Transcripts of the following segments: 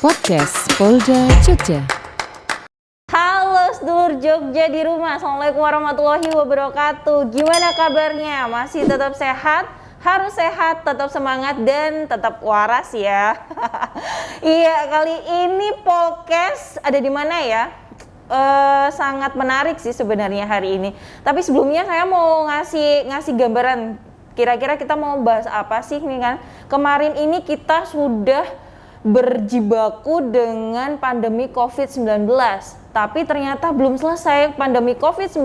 Podcast Polda Jogja. Halo sedulur Jogja di rumah, Assalamualaikum warahmatullahi wabarakatuh. Gimana kabarnya? Masih tetap sehat? Harus sehat, tetap semangat dan tetap waras ya. Iya, kali ini podcast ada di mana ya? Sangat menarik sih sebenarnya hari ini. Tapi sebelumnya saya mau ngasih gambaran. Kira-kira kita mau bahas apa sih nih kan? Kemarin ini kita sudah berjibaku dengan pandemi COVID-19. Tapi ternyata belum selesai pandemi COVID-19.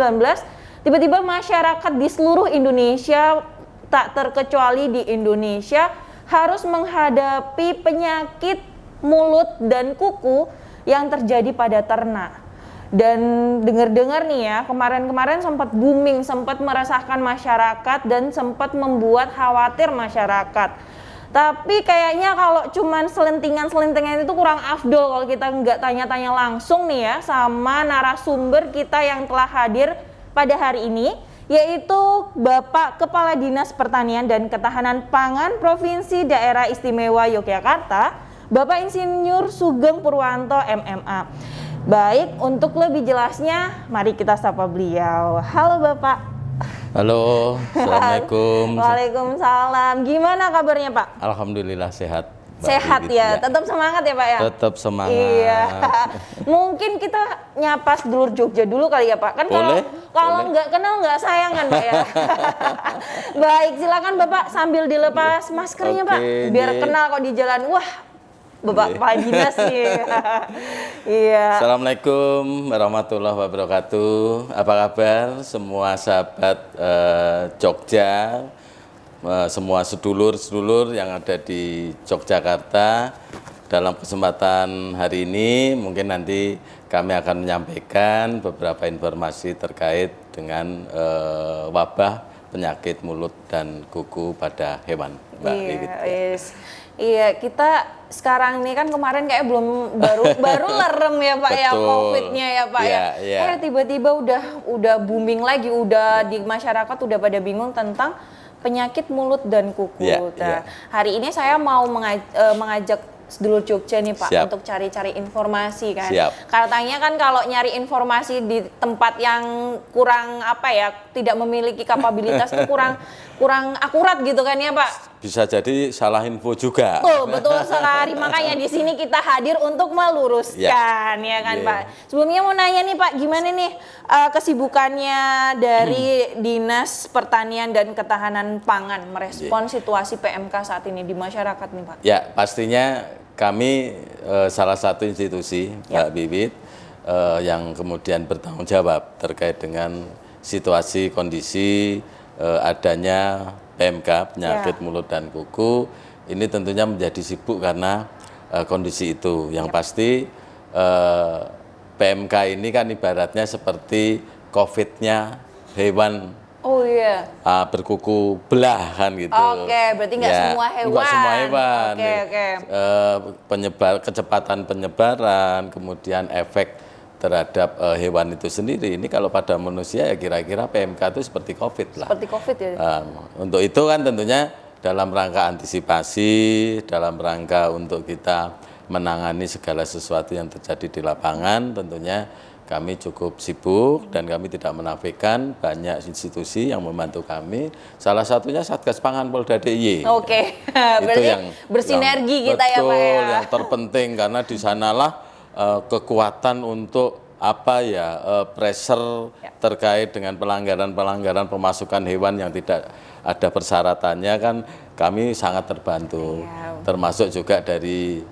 Tiba-tiba masyarakat di seluruh Indonesia, tak terkecuali di Indonesia, harus menghadapi penyakit mulut dan kuku yang terjadi pada ternak. Dan dengar-dengar nih ya, kemarin-kemarin sempat booming, sempat meresahkan masyarakat dan sempat membuat khawatir masyarakat. Tapi kayaknya kalau cuman selentingan-selentingan itu kurang afdol kalau kita nggak tanya-tanya langsung nih ya sama narasumber kita yang telah hadir pada hari ini, yaitu Bapak Kepala Dinas Pertanian dan Ketahanan Pangan Provinsi Daerah Istimewa Yogyakarta, Bapak Insinyur Sugeng Purwanto MMA. Baik, untuk lebih jelasnya mari kita sapa beliau. Halo Bapak. Halo, Assalamualaikum. Waalaikumsalam. Gimana kabarnya Pak? Alhamdulillah sehat. Sehat ya, tetap semangat ya Pak ya? Tetap semangat. Iya. Mungkin kita nyapa sedulur Jogja dulu kali ya Pak. Kan kalau nggak kenal nggak sayang kan Pak ya. Baik, silakan Bapak sambil dilepas maskernya Pak. Biar kenal kok di jalan. Wah, Bapak Kepala Dinas sih. Iya. Assalamualaikum warahmatullahi wabarakatuh. Apa kabar semua sahabat Jogja, semua sedulur-sedulur yang ada di Yogyakarta. Dalam kesempatan hari ini mungkin nanti kami akan menyampaikan beberapa informasi terkait dengan wabah penyakit mulut dan kuku pada hewan, Mbak Wiwit. Iya, kita sekarang ini kan kemarin kayak baru lerem ya Pak ya COVID-nya ya Pak ya. Tiba-tiba udah booming lagi, udah di masyarakat udah pada bingung tentang penyakit mulut dan kuku. Hari ini saya mau mengajak sedulur Jogja nih Pak untuk cari-cari informasi kan. Katanya kan kalau nyari informasi di tempat yang kurang tidak memiliki kapabilitas itu kurang akurat gitu kan ya Pak. Bisa jadi salah info juga. Betul sekali. Makanya di sini kita hadir untuk meluruskan ya kan Pak. Sebelumnya mau nanya nih Pak, gimana nih kesibukannya dari Dinas Pertanian dan Ketahanan Pangan merespon situasi PMK saat ini di masyarakat nih Pak? Ya, pastinya kami salah satu institusi Mbak Wiwit yang kemudian bertanggung jawab terkait dengan situasi kondisi adanya PMK, penyakit mulut dan kuku. Ini tentunya menjadi sibuk karena kondisi itu. Yang pasti PMK ini kan ibaratnya seperti COVID-nya hewan. Oh iya. Berkuku belah kan gitu. Oke, berarti nggak semua hewan. Nggak semua hewan. Oke. Kecepatan penyebaran, kemudian efek terhadap hewan itu sendiri. Ini kalau pada manusia ya kira-kira PMK itu seperti COVID lah. Seperti COVID ya. Untuk itu kan tentunya dalam rangka antisipasi, dalam rangka untuk kita menangani segala sesuatu yang terjadi di lapangan, tentunya kami cukup sibuk dan kami tidak menafikan banyak institusi yang membantu kami. Salah satunya Satgas Pangan Polda DIY. Oke, berarti yang bersinergi kita ya Pak ya. Betul, yang terpenting karena di sanalah kekuatan untuk pressure terkait dengan pelanggaran pemasukan hewan yang tidak ada persyaratannya kan kami sangat terbantu. Termasuk juga dari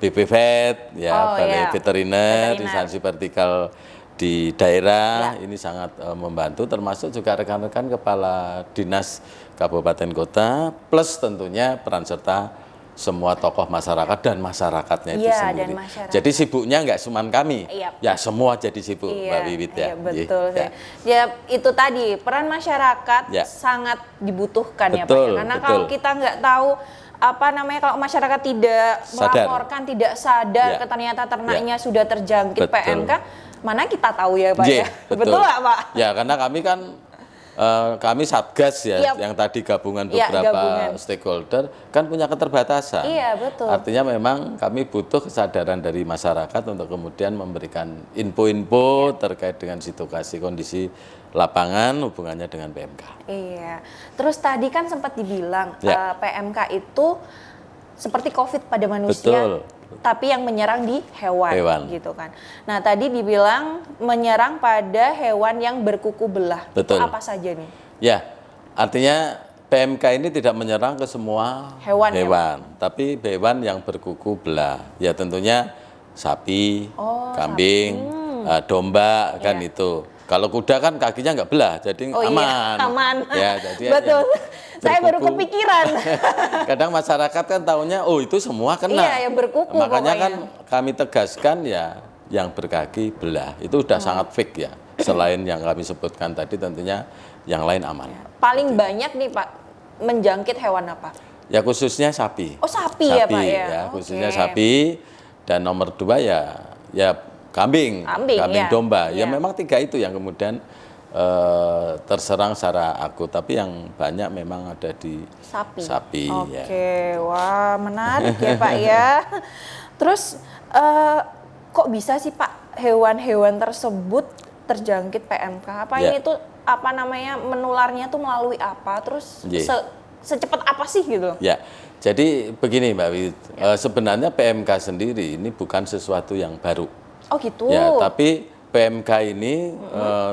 BPVET Balai Veteriner, instansi vertikal di daerah ini sangat membantu, termasuk juga rekan-rekan kepala dinas kabupaten kota, plus tentunya peran serta semua tokoh masyarakat dan masyarakatnya itu sendiri. Jadi sibuknya nggak cuma kami, ya semua jadi sibuk Mbak Wiwit ya. Betul. Ya itu tadi peran masyarakat sangat dibutuhkan ya Pak ya. Karena kalau kita nggak tahu kalau masyarakat tidak melaporkan, tidak sadar ternyata ternaknya sudah terjangkit PMK, mana kita tahu ya Pak ya. Betul nggak Pak? Ya karena kami kan kami Satgas ya, Yap. yang tadi gabungan Iya, beberapa gabungan. stakeholder kan punya keterbatasan. Iya, betul. Artinya memang kami butuh kesadaran dari masyarakat untuk kemudian memberikan info-info terkait dengan situasi kondisi lapangan hubungannya dengan PMK. Iya. Terus tadi kan sempat dibilang Ya. PMK itu seperti COVID pada manusia, Betul. tapi yang menyerang di hewan, Hewan. gitu kan. Nah tadi dibilang menyerang pada hewan yang berkuku belah. Betul. Itu apa saja nih? Ya, artinya PMK ini tidak menyerang ke semua Hewan, tapi hewan yang berkuku belah. Ya tentunya sapi, kambing, domba kan itu. Kalau kuda kan kakinya nggak belah, jadi aman. Iya, aman. Ya, jadi Betul. Saya baru berkuku. kepikiran. Kadang masyarakat kan taunya, oh itu semua kena. Iya, yang berkuku Makanya pokoknya. kan kami tegaskan ya, yang berkaki belah itu udah sangat fix ya. Selain yang kami sebutkan tadi, tentunya yang lain aman. Paling banyak nih Pak menjangkit hewan apa? Ya khususnya sapi. Oh sapi ya Pak ya. Khususnya Oke. sapi. Dan nomor 2 ya kambing, Kambing, ya. domba. Ya Iya. memang 3 itu yang kemudian terserang secara akut. Tapi yang banyak memang ada di Sapi. ya. Oke, wah menarik ya Pak ya. Terus kok bisa sih Pak hewan-hewan tersebut terjangkit PMK? Apa Ya. ini tuh apa namanya menularnya tuh melalui apa? Terus Iya. secepat apa sih gitu? Ya, jadi begini Mbak Wit, sebenarnya PMK sendiri ini bukan sesuatu yang baru. Oh gitu. Ya, tapi PMK ini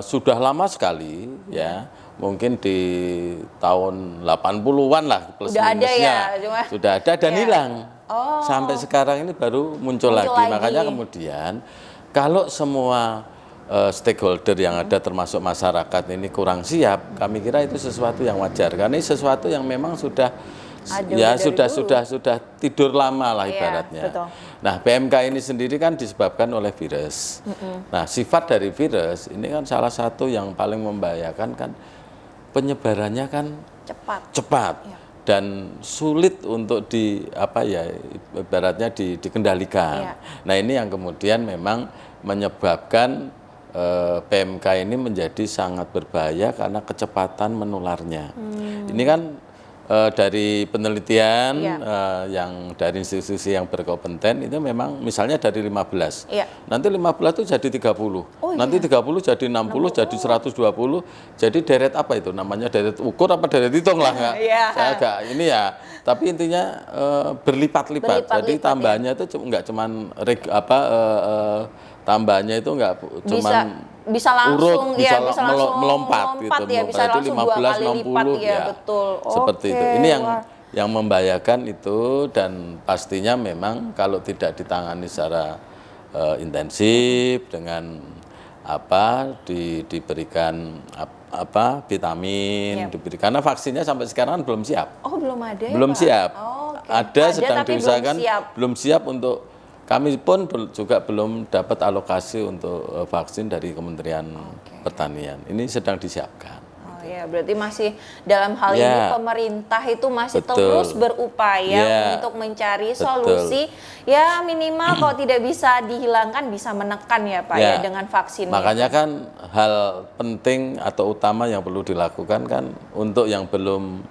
sudah lama sekali ya, mungkin di tahun 80-an lah plus Udah ada minusnya. ya, cuma- Sudah ada dan Ya. hilang. Oh. Sampai sekarang ini baru muncul lagi. lagi. Makanya kemudian kalau semua stakeholder yang ada termasuk masyarakat ini kurang siap, kami kira itu sesuatu yang wajar karena ini sesuatu yang memang sudah Ada ya dari dulu. sudah tidur lama lah Iya, ibaratnya. betul. Nah, PMK ini sendiri kan disebabkan oleh virus. Nah, sifat dari virus ini kan salah satu yang paling membahayakan kan penyebarannya kan cepat Iya. dan sulit untuk ibaratnya dikendalikan. Iya. Nah, ini yang kemudian memang menyebabkan PMK ini menjadi sangat berbahaya karena kecepatan menularnya. Ini kan dari penelitian Iya. yang dari institusi yang berkompeten itu memang misalnya dari 15. Iya. Nanti 15 itu jadi 30. Oh, Nanti 30 jadi 60, jadi 120. Jadi deret apa itu? Namanya deret ukur apa deret hitung lah nggak? Iya. Saya agak ini ya. Tapi intinya berlipat-lipat. Jadi Berlipat-lipat, tambahannya itu nggak cuman tambahannya itu nggak cuman bisa langsung urut, ya, bisa bisa langsung melompat gitu. ya, bisa Melompat itu langsung 2 kali lipat ya, betul. Seperti Oke, itu. Ini wah. yang membahayakan itu dan pastinya memang kalau tidak ditangani secara intensif dengan diberikan vitamin, Yap. diberikan karena vaksinnya sampai sekarang belum siap. Oh belum ada ya Belum Pak? siap. Oh, oke. Ada sedang tapi diusahakan, belum siap. untuk kami pun juga belum dapat alokasi untuk vaksin dari Kementerian Pertanian. Ini sedang disiapkan. Oh ya, berarti masih dalam hal ini Ya. pemerintah itu masih Betul. terus berupaya Ya. untuk mencari Betul. solusi ya minimal kalau tidak bisa dihilangkan bisa menekan ya Pak ya, dengan vaksin. Makanya kan hal penting atau utama yang perlu dilakukan kan untuk yang belum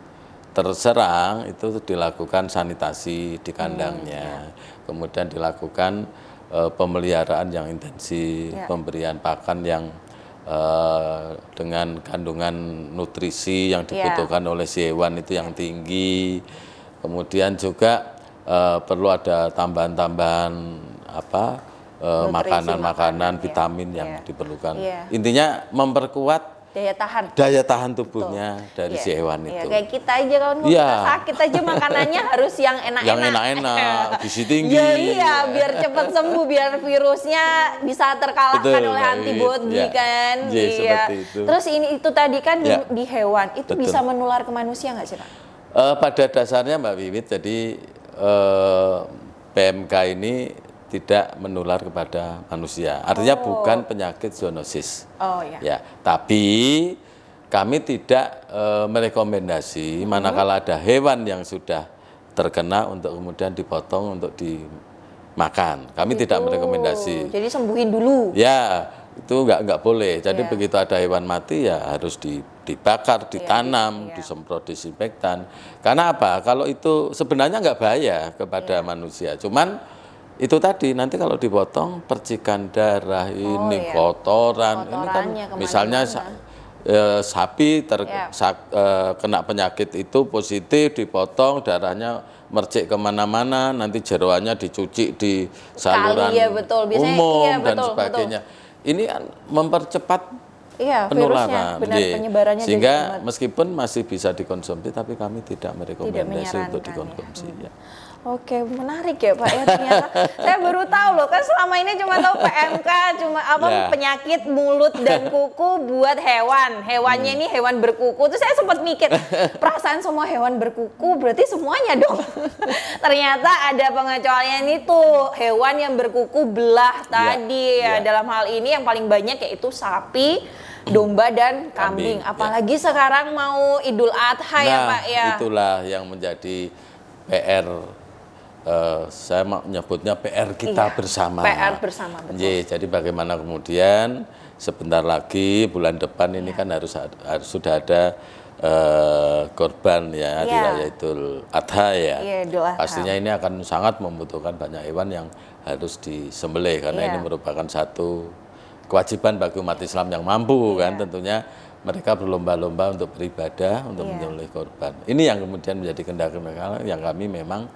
terserang itu dilakukan sanitasi di kandangnya, kemudian dilakukan pemeliharaan yang intensif, pemberian pakan yang dengan kandungan nutrisi yang dibutuhkan oleh si hewan itu yang tinggi, kemudian juga perlu ada tambahan-tambahan makanan-makanan, vitamin yang diperlukan. Intinya memperkuat daya tahan tubuhnya dari si hewan itu. Kayak kita aja kalau kita sakit aja makanannya harus yang enak-enak. Yang enak-enak, gizi tinggi. Iya, biar cepat sembuh, biar virusnya bisa terkalahkan oleh antibodi kan. Iya, seperti itu. Terus itu tadi kan di hewan, itu bisa menular ke manusia nggak sih Pak? Pada dasarnya Mbak Wiwit, jadi PMK ini tidak menular kepada manusia. Artinya bukan penyakit zoonosis. Oh ya. Ya, tapi kami tidak merekomendasi manakala ada hewan yang sudah terkena untuk kemudian dipotong untuk dimakan. Kami tidak merekomendasi. Jadi sembuhin dulu. Ya, Itu nggak boleh. Jadi Iya. begitu ada hewan mati ya harus dibakar, ditanam, iya. disemprot disinfektan. Karena apa? Kalau itu sebenarnya nggak bahaya kepada manusia. Cuman itu tadi nanti kalau dipotong percikan darah ini iya. kotoran ini kan Kotorannya kemana-mana. misalnya sapi kena penyakit itu positif dipotong darahnya mercik kemana-mana nanti jeroannya dicuci di saluran ya, betul. Biasanya, umum iya, dan betul, sebagainya. Ini kan mempercepat Iya, virusnya, penularan. benar, Ye. penyebarannya jadi Sehingga cepat. meskipun masih bisa dikonsumsi tapi kami tidak merekomendasi untuk menyarankan, dikonsumsi. Ya. Oke, menarik ya Pak ya ternyata. Saya baru tahu loh, kan selama ini cuma tahu PMK, cuma Ya. penyakit mulut dan kuku buat hewan. Hewannya ini hewan berkuku. Terus saya sempat mikir, perasaan semua hewan berkuku berarti semuanya dong. Ternyata ada pengecualian itu, hewan yang berkuku belah tadi ya. Ya. Dalam hal ini yang paling banyak yaitu sapi, domba dan kambing. Kambing, ya. Apalagi sekarang mau Idul Adha ya Pak ya. Itulah yang menjadi PR. Saya mau menyebutnya PR kita bersama. PR bersama, betul. Ye, jadi bagaimana kemudian sebentar lagi bulan depan ini kan harus sudah ada korban ya hari raya Idul Adha ya. Iya, Idul Adha. Pastinya ini akan sangat membutuhkan banyak hewan yang harus disembelih karena ini merupakan satu kewajiban bagi umat Islam yang mampu kan tentunya mereka berlomba-lomba untuk beribadah untuk menyembelih korban. Ini yang kemudian menjadi kendala-kendala yang kami memang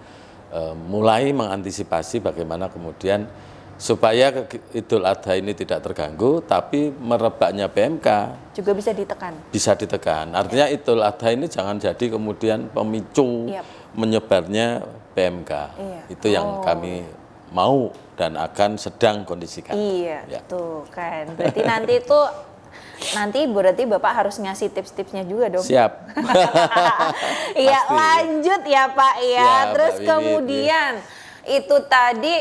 mulai mengantisipasi bagaimana kemudian supaya Idul Adha ini tidak terganggu, tapi merebaknya PMK Juga bisa ditekan. bisa ditekan. Artinya Idul Adha ini jangan jadi kemudian pemicu menyebarnya PMK. Itu yang kami mau dan akan sedang kondisikan. Iya, Ya. tuh kan. Berarti nanti berarti Bapak harus ngasih tips-tipsnya juga dong. Siap. Iya, Pasti. lanjut ya Pak ya. Ya, Terus Mbak Wiwit, kemudian itu tadi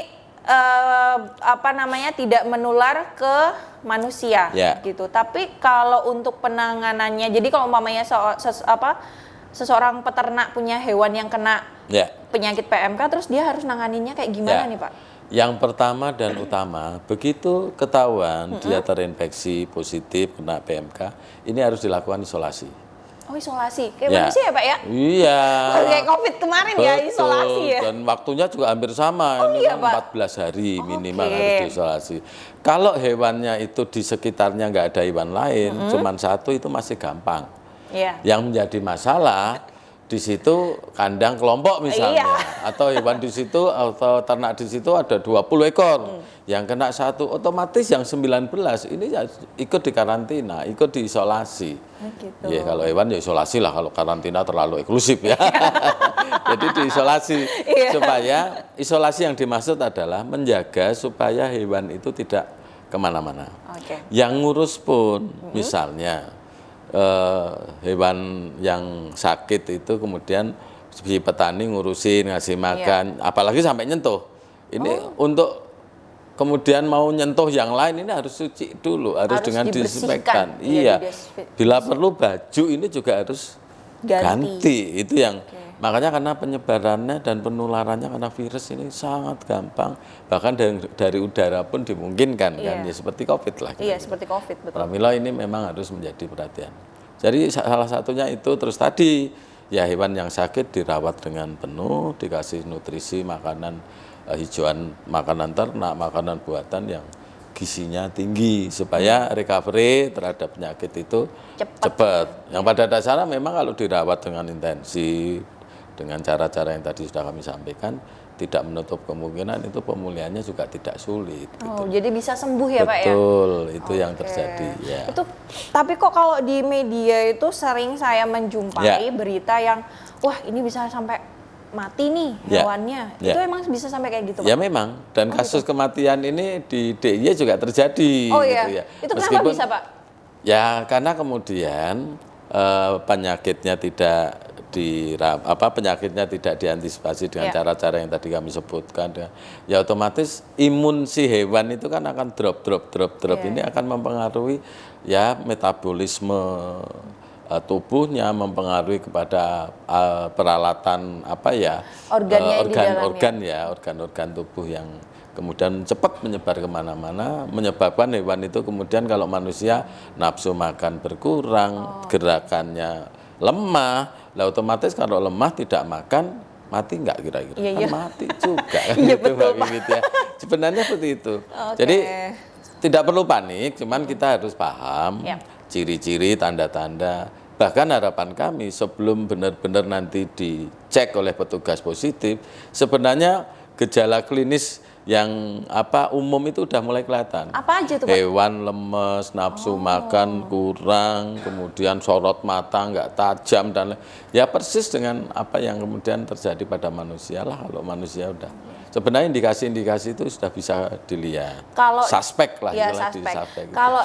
tidak menular ke manusia Ya. gitu. Tapi kalau untuk penanganannya, jadi kalau umpamanya seseorang peternak punya hewan yang kena Ya. penyakit PMK, terus dia harus nanganinnya kayak gimana nih Pak? Yang pertama dan utama, begitu ketahuan dia terinfeksi positif kena PMK, ini harus dilakukan isolasi. Oh, isolasi. Kayak Ya. manusia ya Pak ya? Iya. Kayak COVID kemarin ya, isolasi ya? Dan waktunya juga hampir sama, ini iya, kan Pak? 14 hari minimal Oke. harus diisolasi. Kalau hewannya itu di sekitarnya nggak ada hewan lain, cuman satu itu masih gampang. Iya. Yang menjadi masalah di situ kandang kelompok misalnya, atau hewan di situ atau ternak di situ ada 20 ekor, yang kena satu, otomatis yang 19 ini ya ikut dikarantina, ikut diisolasi. Gitu. Ya kalau hewan ya isolasi lah, kalau karantina terlalu eksklusif ya. Jadi diisolasi supaya isolasi yang dimaksud adalah menjaga supaya hewan itu tidak kemana-mana. Oke. Yang ngurus pun misalnya hewan yang sakit itu kemudian si petani ngurusin ngasih makan, apalagi sampai nyentuh. Ini untuk kemudian mau nyentuh yang lain ini harus suci dulu, harus dengan disinfektan. Iya. Bila perlu baju ini juga harus ganti. Itu yang makanya karena penyebarannya dan penularannya karena virus ini sangat gampang, bahkan dari udara pun dimungkinkan kan, ya seperti COVID lah. Iya, seperti COVID, betul. Pramila ini memang harus menjadi perhatian. Jadi salah satunya itu, terus tadi ya hewan yang sakit dirawat dengan penuh, dikasih nutrisi, makanan hijauan, makanan ternak, makanan buatan yang gizinya tinggi supaya recovery terhadap penyakit itu cepat. Yang pada dasarnya memang kalau dirawat dengan intensif, dengan cara-cara yang tadi sudah kami sampaikan, tidak menutup kemungkinan itu pemulihannya juga tidak sulit. Oh, Gitu. jadi bisa sembuh ya Pak ya? Betul, itu yang terjadi. Ya. Itu, tapi kok kalau di media itu sering saya menjumpai berita yang, wah ini bisa sampai mati nih hewannya. Itu emang bisa sampai kayak gitu Pak? Ya memang, dan kasus kematian ini di DIY juga terjadi. Oh iya, gitu ya. itu kenapa bisa Pak? Ya karena kemudian penyakitnya tidak penyakitnya tidak diantisipasi dengan cara-cara yang tadi kami sebutkan, ya otomatis imun si hewan itu kan akan drop. Ini akan mempengaruhi ya metabolisme tubuhnya, mempengaruhi kepada peralatan organ tubuh yang kemudian cepat menyebar kemana-mana, menyebabkan hewan itu kemudian kalau manusia nafsu makan berkurang, gerakannya lemah, lah otomatis kalau lemah tidak makan, mati nggak kira-kira? Iya, Kan mati juga kan Iya, gitu betul, Mbak Wiwit ya. Sebenarnya seperti itu. Jadi tidak perlu panik, cuman kita harus paham Ya. ciri-ciri, tanda-tanda. Bahkan harapan kami sebelum benar-benar nanti dicek oleh petugas positif, sebenarnya gejala klinis yang umum itu udah mulai kelihatan. Apa aja tuh, Pak? Hewan lemes, nafsu makan kurang, kemudian sorot mata nggak tajam dan ya persis dengan apa yang kemudian terjadi pada manusia lah. Kalau manusia udah sebenarnya indikasi-indikasi itu sudah bisa dilihat. Kalau suspek lah, ya, istilah suspek. suspek gitu. Kalau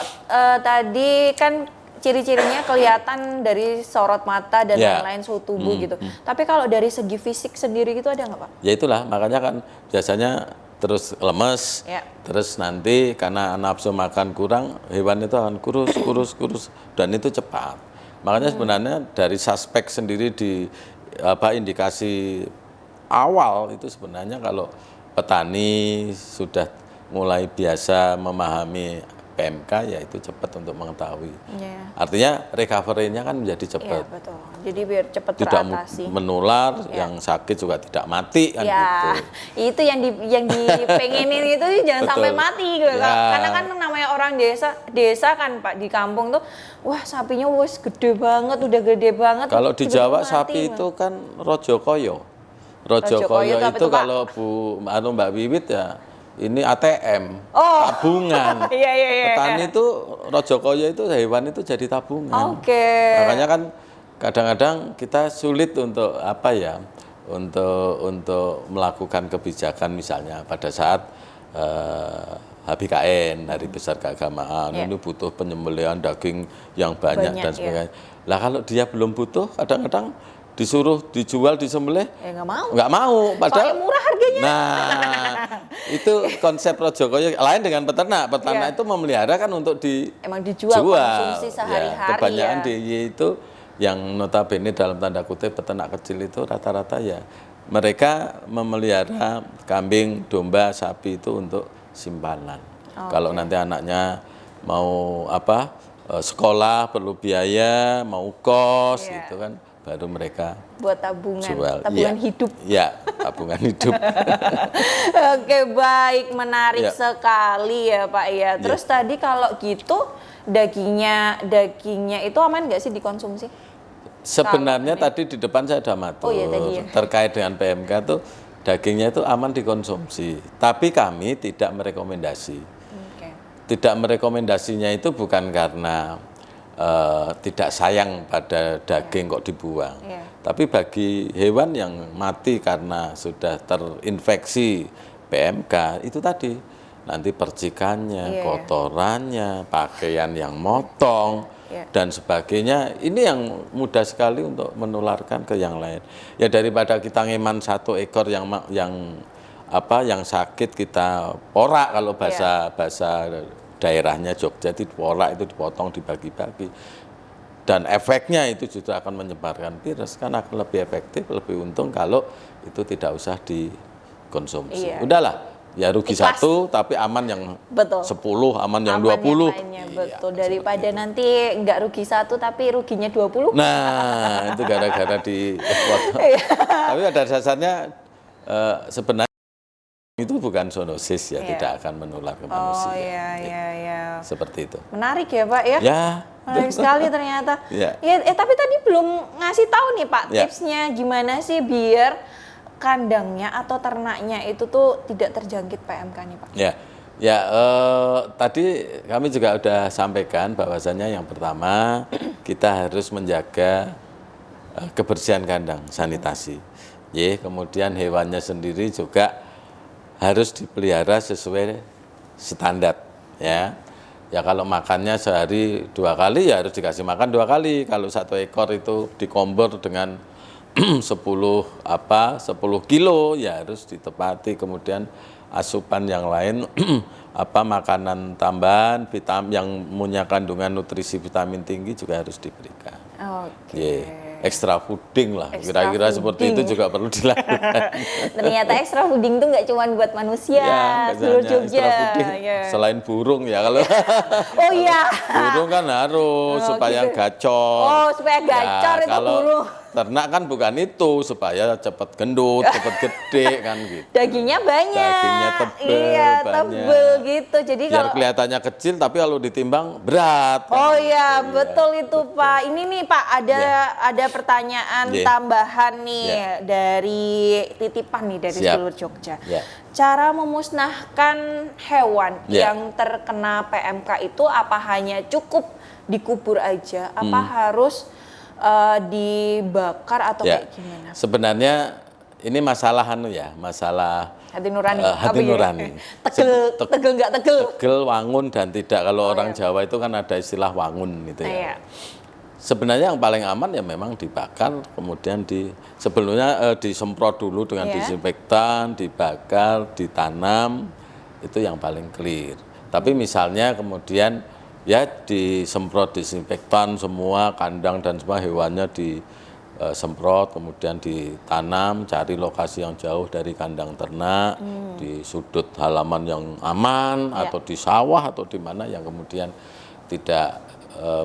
tadi kan ciri-cirinya kelihatan dari sorot mata dan Ya. lain-lain, suhu tubuh gitu. Tapi kalau dari segi fisik sendiri gitu ada nggak, Pak? Ya itulah, makanya kan biasanya terus lemes, Ya. terus nanti karena nafsu makan kurang, hewan itu akan kurus, dan itu cepat. Makanya sebenarnya dari suspek sendiri di indikasi awal itu sebenarnya kalau petani sudah mulai biasa memahami PMK ya itu cepat untuk mengetahui. Iya. Artinya recovery-nya kan menjadi Iya, cepat. betul. Jadi biar cepat Tidak teratasi. menular, yang sakit juga tidak mati kan Ya, gitu. itu yang dipengenin itu jangan sampai Betul. mati gitu. Ya. Karena kan namanya orang desa kan Pak di kampung tuh, wah sapinya wes gede banget, udah gede banget. Kalau di tiba-tiba Jawa mati, sapi Bang. itu kan rojokoyo. Rojokoyo Rojokoyo itu apa itu tuh, Pak? kalau Mbak Wiwit ya ini ATM, Oh. tabungan. Iya. Petani itu rojokoyo itu hewan itu jadi tabungan. Oke. Makanya kan kadang-kadang kita sulit untuk untuk melakukan kebijakan misalnya pada saat HBKN, Hari Besar Keagamaan, Ya. ini butuh penyembelihan daging yang banyak Banyak, dan ya. sebagainya. Lah kalau dia belum butuh, kadang-kadang disuruh dijual disembelih Ya nggak mau. nggak mau, padahal Soalnya murah harganya. Nah, itu konsep rojokoyo lain dengan peternak. Peternak Iya. itu memelihara kan untuk Emang dijual konsumsi sehari-hari Ya, kebanyakan ya. DIY itu yang notabene dalam tanda kutip peternak kecil itu rata-rata ya mereka memelihara kambing, domba, sapi itu untuk simpanan. Kalau nanti anaknya mau sekolah perlu biaya, mau kos Iya. gitu kan, baru mereka Buat tabungan, jual. tabungan Iya. hidup. Ya, tabungan hidup. Oke, baik, menarik Ya. sekali ya Pak ya. Terus tadi kalau gitu dagingnya itu aman nggak sih dikonsumsi? Sebenarnya tadi di depan saya sudah matur Oh iya, tadi ya. terkait dengan PMK itu dagingnya itu aman dikonsumsi, tapi kami tidak merekomendasi. Oke. Tidak merekomendasinya itu bukan karena tidak sayang pada daging kok dibuang, Iya. tapi bagi hewan yang mati karena sudah terinfeksi PMK itu tadi nanti percikannya, Iya. kotorannya, pakaian yang motong Iya. dan sebagainya, ini yang mudah sekali untuk menularkan ke yang lain. Ya daripada kita ngeman satu ekor yang sakit kita porak, kalau bahasa daerahnya Jogja itu porak, itu dipotong dibagi-bagi. Dan efeknya itu justru akan menyebarkan virus, kan akan lebih efektif, lebih untung kalau itu tidak usah dikonsumsi. Iya. Udahlah, ya rugi Ikhlas. satu tapi aman yang Betul. 10, aman yang Aman 20. lainnya, Iya, betul. Daripada nanti nggak rugi satu tapi ruginya 20. Nah, itu gara-gara dipotong. Tapi pada dasarnya sebenarnya itu bukan zoonosis ya, Iya. tidak akan menular ke manusia. Oh iya. Seperti itu. Menarik ya Pak ya. Ya. Menarik sekali ternyata. Ya. Tapi tadi belum ngasih tahu nih Pak Ya. tipsnya gimana sih biar kandangnya atau ternaknya itu tuh tidak terjangkit PMK nih Pak. Ya, tadi kami juga sudah sampaikan bahwasanya yang pertama kita harus menjaga kebersihan kandang, sanitasi. Kemudian hewannya sendiri juga harus dipelihara sesuai standar ya. Ya kalau makannya sehari 2 kali ya harus dikasih makan 2 kali. Kalau 1 ekor itu dikombor dengan 10 kilo ya harus ditepati. Kemudian asupan yang lain makanan tambahan yang punya kandungan nutrisi vitamin tinggi juga harus diberikan. Oke. extra fooding lah. Extra Kira-kira seperti itu fooding. juga perlu dilakukan. Ternyata extra fooding tuh nggak cuma buat manusia, Ya, seluruh misalnya Jogja. extra fooding Ya. selain burung ya kalau Oh iya. burung kan harus Oh, supaya gitu. gacor. Oh, supaya gacor itu kalau burung. ternak kan bukan itu supaya cepat gendut, cepat gede kan gitu. Dagingnya banyak. Dagingnya tebel, Iya, banyak. tebel gitu. Jadi Biar kalau kelihatannya kecil tapi kalau ditimbang berat. kan Oh gitu. iya, betul itu Pak. Ini nih Pak, ada pertanyaan Iya. tambahan nih Iya. dari titipan nih dari Siap. seluruh Jogja. Iya. Cara memusnahkan hewan Iya. yang terkena PMK itu apa hanya cukup dikubur aja? Apa harus dibakar atau Ya. kayak gimana? Sebenarnya ini masalah masalah Hati nurani. hati Apa ya? nurani. Tegel nggak tegel? Tegel, wangun dan tidak. Kalau orang Jawa itu kan ada istilah wangun gitu Iya. ya. Sebenarnya yang paling aman ya memang dibakar, kemudian sebelumnya disemprot dulu dengan Iya. disinfektan, dibakar, ditanam, itu yang paling clear. Tapi misalnya kemudian ya disemprot disinfektan semua kandang dan semua hewannya disemprot, kemudian ditanam, cari lokasi yang jauh dari kandang ternak, di sudut halaman yang aman Ya. atau di sawah atau di mana yang kemudian tidak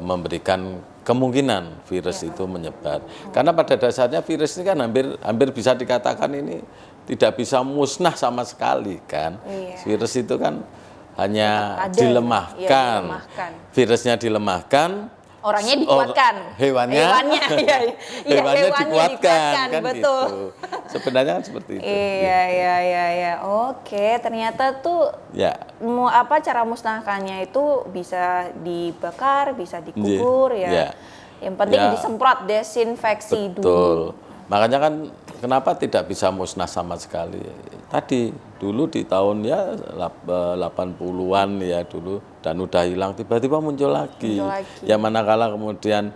memberikan kemungkinan virus itu menyebar. Karena pada dasarnya virus ini kan hampir bisa dikatakan ini tidak bisa musnah sama sekali kan. Iya. Virus itu kan hanya Ada, dilemahkan. ya, dilemahkan. Virusnya dilemahkan, Orangnya dikuatkan. hewannya iya, hewannya dikuatkan kan betul. gitu. Sebenarnya kan seperti itu. Iya. Oke, ternyata tuh Ya. cara musnahkannya itu bisa dibakar, bisa dikubur Iya, ya. iya. Yang penting Ya. disemprot desinfeksi dulu. Betul. Makanya kan kenapa tidak bisa musnah sama sekali? Tadi dulu di tahun ya 80-an ya dulu dan udah hilang tiba-tiba muncul lagi. Muncul lagi. Ya manakala kemudian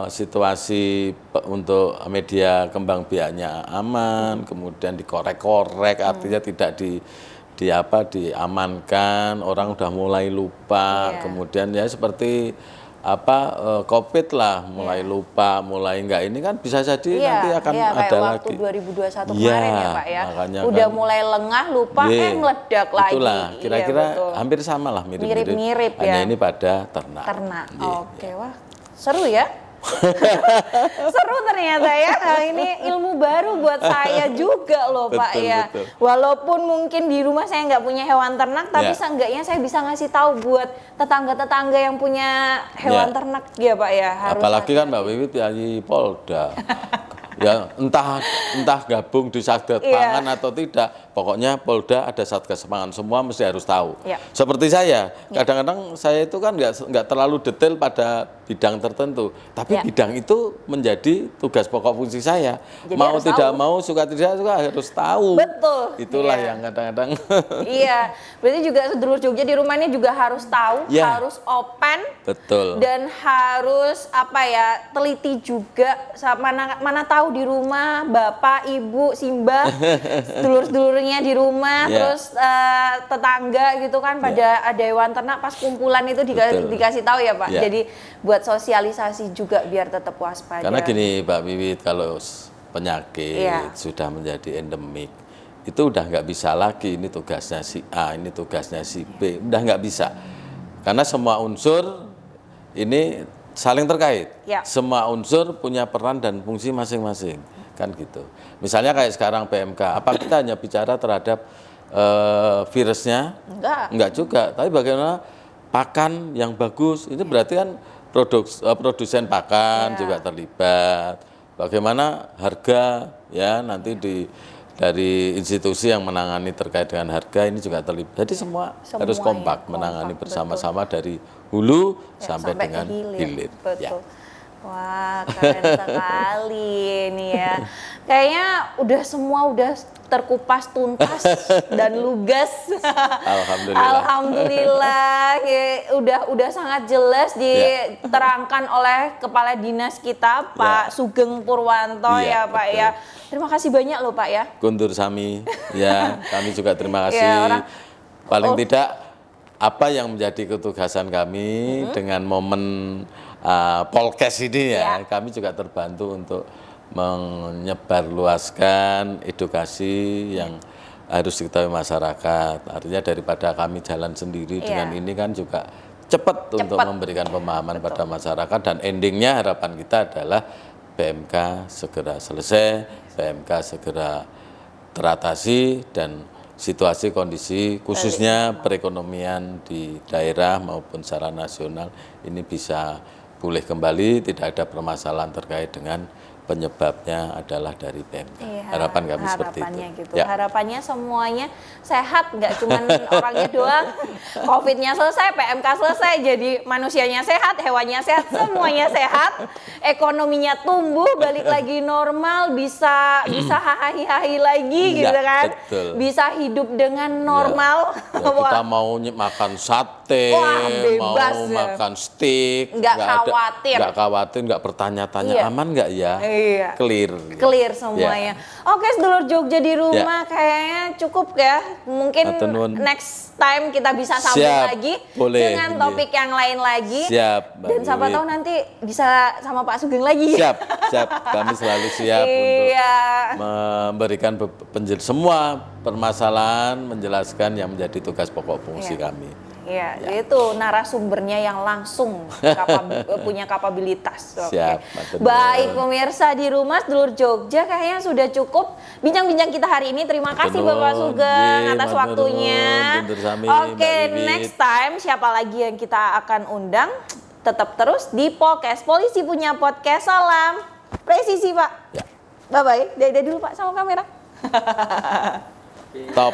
situasi untuk media kembang biaknya aman, kemudian dikorek-korek artinya tidak diamankan, orang udah mulai lupa, Iya. kemudian ya seperti COVID lah, mulai lupa, mulai enggak ini kan bisa jadi nanti akan kayak ada waktu lagi. 2021 Iya, kemarin ya Pak ya. makanya Udah kan. mulai lengah, lupa, Iya, meledak lagi. Itulah, Iya, kira-kira betul. hampir sama lah, mirip-mirip. Mirip-mirip ya. Hanya ini pada ternak. Ternak. Iya. Oke, wah seru ya. Seru ternyata ya. Nah, ini ilmu baru buat saya juga loh Pak Betul, ya. betul. Walaupun mungkin di rumah saya nggak punya hewan ternak, tapi Ya. seenggaknya saya bisa ngasih tahu buat tetangga-tetangga yang punya hewan Ya. ternak ya Pak ya. Harus Apalagi kan Mbak Wiwi dari Polda. Ya entah gabung di Satgas Iya. Pangan atau tidak, pokoknya Polda ada Satgas Pangan, semua mesti harus tahu. Iya. Seperti saya, kadang-kadang saya itu kan nggak terlalu detail pada bidang tertentu, tapi Iya. bidang itu menjadi tugas pokok fungsi saya. Jadi Mau harus tidak tahu. mau, suka tidak suka harus tahu. Betul. Itulah Iya. yang kadang-kadang. Iya, berarti juga sedulur Jogja di rumahnya juga harus tahu, Ya. harus open, Betul. dan harus teliti juga. Mana tahu di rumah bapak, ibu, simbah, sedulur-sedulurnya di rumah, Ya. terus tetangga gitu kan pada ada hewan ternak pas kumpulan itu Betul. dikasih tahu ya Pak. Ya. Jadi buat sosialisasi juga biar tetap waspada. Karena gini Mbak Wiwit, kalau penyakit Iya. sudah menjadi endemik, itu udah nggak bisa lagi ini tugasnya si A, ini tugasnya si B, udah nggak bisa. Karena semua unsur ini saling terkait. Ya. Semua unsur punya peran dan fungsi masing-masing, kan gitu. Misalnya kayak sekarang PMK, apa kita hanya bicara terhadap virusnya? Enggak juga, tapi bagaimana pakan yang bagus, ini berarti kan produsen pakan Ya. juga terlibat. Bagaimana harga ya nanti dari institusi yang menangani terkait dengan harga ini juga terlibat. Jadi semua harus kompak menangani bersama-sama dari hulu sampai ke dengan hilir. Betul. Ya. Wah, keren sekali ini ya. Kayaknya udah terkupas tuntas dan lugas. Alhamdulillah. Alhamdulillah, udah sangat jelas diterangkan oleh Kepala Dinas kita Pak Sugeng Purwanto Iya, ya Pak betul. ya. Terima kasih banyak loh Pak ya. Kuntur Sami, ya kami juga terima kasih. Ya, Paling tidak apa yang menjadi ketugasan kami dengan momen Polkes ini ya, kami juga terbantu untuk menyebarluaskan edukasi yang harus diketahui masyarakat. Artinya daripada kami jalan sendiri dengan ini kan juga cepat untuk memberikan pemahaman pada masyarakat, dan endingnya harapan kita adalah PMK segera selesai, PMK segera teratasi, dan situasi kondisi khususnya perekonomian di daerah maupun secara nasional ini bisa pulih kembali, tidak ada permasalahan terkait dengan penyebabnya adalah dari PMK. Harapan kami seperti itu. Gitu. Harapannya semuanya sehat, nggak cuma orangnya doang. COVID-nya selesai, PMK selesai, jadi manusianya sehat, hewannya sehat, semuanya sehat, ekonominya tumbuh, balik lagi normal, bisa hahi-hahi lagi gitu kan. Betul. Bisa hidup dengan normal. Ya, kita mau makan sate, mau makan steak, nggak khawatir, nggak bertanya-tanya aman nggak ya? Clear semuanya. Oke, sedulur Jogja di rumah kayaknya cukup ya. Mungkin next time kita bisa sambung lagi dengan topik yang lain lagi. Siap. Dan siapa tahu nanti bisa sama Pak Sugeng lagi. Siap. Kami selalu siap untuk memberikan semua permasalahan, menjelaskan yang menjadi tugas pokok fungsi kami. Iya, itu narasumbernya yang langsung punya kapabilitas. Siap. Baik pemirsa di rumah, sedulur Jogja, kayaknya sudah cukup bincang-bincang kita hari ini. Terima kasih Bapak Sugeng atas waktunya. Oke, next time siapa lagi yang kita akan undang? Tetap terus di Polkes. Polisi punya podcast. Salam presisi Pak. Bye-bye. Dadah dulu Pak sama kamera. Top.